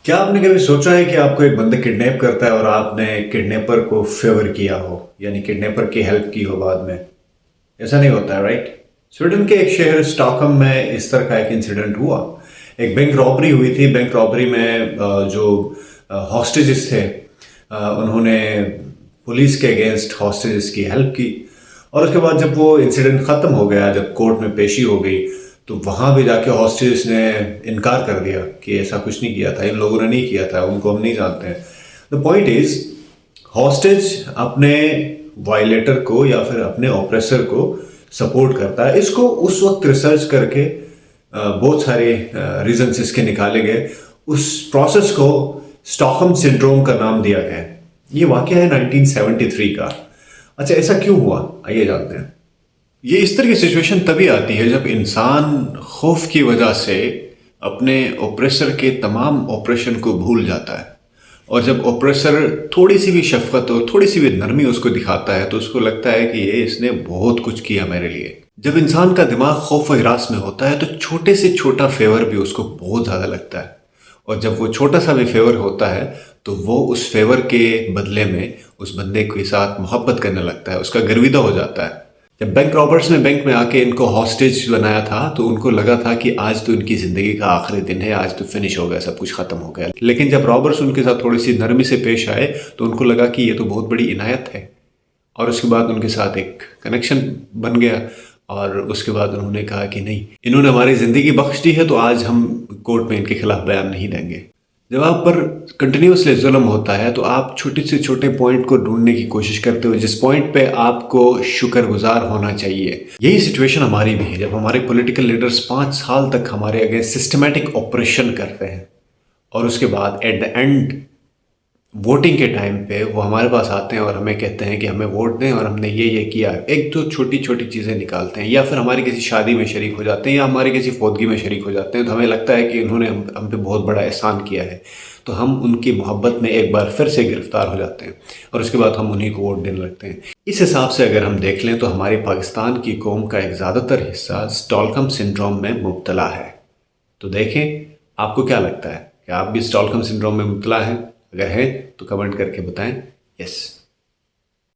کیا آپ نے کبھی سوچا ہے کہ آپ کو ایک بندہ کڈنیپ کرتا ہے اور آپ نے کڈنیپر کو فیور کیا ہو، یعنی کڈنیپر کی ہیلپ کی ہو بعد میں؟ ایسا نہیں ہوتا ہے، رائٹ؟ سویڈن کے ایک شہر اسٹاکہم میں اس طرح کا ایک انسیڈنٹ ہوا۔ ایک بینک رابری ہوئی تھی۔ بینک رابری میں جو ہاسٹیجز تھے، انہوں نے پولیس کے اگینسٹ ہاسٹیجز کی ہیلپ کی، اور اس کے بعد جب وہ انسیڈنٹ ختم ہو گیا، جب کورٹ میں پیشی ہو گئی، تو وہاں بھی جا کے ہاسٹیجز نے انکار کر دیا کہ ایسا کچھ نہیں کیا تھا، ان لوگوں نے نہیں کیا تھا، ان کو ہم نہیں جانتے ہیں۔ دا پوائنٹ از، ہاسٹیج اپنے وائلیٹر کو یا پھر اپنے اوپریسر کو سپورٹ کرتا ہے۔ اس کو اس وقت ریسرچ کر کے بہت سارے ریزنس اس کے نکالے گئے۔ اس پروسیس کو اسٹاکہم سنڈروم کا نام دیا گیا ہے۔ یہ واقعہ ہے 1973 کا۔ اچھا، ایسا کیوں ہوا؟ آئیے جانتے ہیں۔ یہ اس طرح کی سچویشن تبھی آتی ہے جب انسان خوف کی وجہ سے اپنے اوپریسر کے تمام آپریشن کو بھول جاتا ہے، اور جب اوپریسر تھوڑی سی بھی شفقت اور تھوڑی سی بھی نرمی اس کو دکھاتا ہے تو اس کو لگتا ہے کہ یہ اس نے بہت کچھ کیا میرے لیے۔ جب انسان کا دماغ خوف و ہراس میں ہوتا ہے تو چھوٹے سے چھوٹا فیور بھی اس کو بہت زیادہ لگتا ہے، اور جب وہ چھوٹا سا بھی فیور ہوتا ہے تو وہ اس فیور کے بدلے میں اس بندے کے ساتھ محبت کرنے لگتا ہے، اس کا گرویدہ ہو جاتا ہے۔ جب بینک رابرز نے بینک میں آ کے ان کو ہاسٹیج بنایا تھا تو ان کو لگا تھا کہ آج تو ان کی زندگی کا آخری دن ہے، آج تو فنش ہو گیا، سب کچھ ختم ہو گیا۔ لیکن جب رابرز ان کے ساتھ تھوڑی سی نرمی سے پیش آئے تو ان کو لگا کہ یہ تو بہت بڑی عنایت ہے، اور اس کے بعد ان کے ساتھ ایک کنیکشن بن گیا، اور اس کے بعد انہوں نے کہا کہ نہیں، انہوں نے ہماری زندگی بخش دی ہے تو آج ہم کورٹ میں ان کے خلاف بیان نہیں دیں گے۔ جب آپ پر کنٹینیوسلی ظلم ہوتا ہے تو آپ چھوٹے سے چھوٹے پوائنٹ کو ڈھونڈنے کی کوشش کرتے ہو جس پوائنٹ پہ آپ کو شکر گزار ہونا چاہیے۔ یہی سچویشن ہماری بھی ہے جب ہمارے پولیٹیکل لیڈرز 5 سال تک ہمارے اگینسٹ سسٹمیٹک آپریشن کرتے ہیں، اور اس کے بعد ایٹ دا اینڈ ووٹنگ کے ٹائم پہ وہ ہمارے پاس آتے ہیں اور ہمیں کہتے ہیں کہ ہمیں ووٹ دیں اور ہم نے یہ کیا۔ ایک تو چھوٹی چھوٹی چیزیں نکالتے ہیں، یا پھر ہماری کسی شادی میں شریک ہو جاتے ہیں یا ہماری کسی فوتگی میں شریک ہو جاتے ہیں تو ہمیں لگتا ہے کہ انہوں نے ہم پہ بہت بڑا احسان کیا ہے، تو ہم ان کی محبت میں ایک بار پھر سے گرفتار ہو جاتے ہیں، اور اس کے بعد ہم انہیں کو ووٹ دینے لگتے ہیں۔ اس حساب سے اگر ہم دیکھ لیں تو ہماری پاکستان کی قوم کا ایک زیادہ تر حصہ اسٹاکہم سنڈروم میں مبتلا ہے۔ تو دیکھیں، آپ کو کیا لگتا ہے کہ آپ بھی اسٹاکہم سنڈروم میں مبتلا ہیں؟ اگر ہے تو کمنٹ کر کے بتائیں یس۔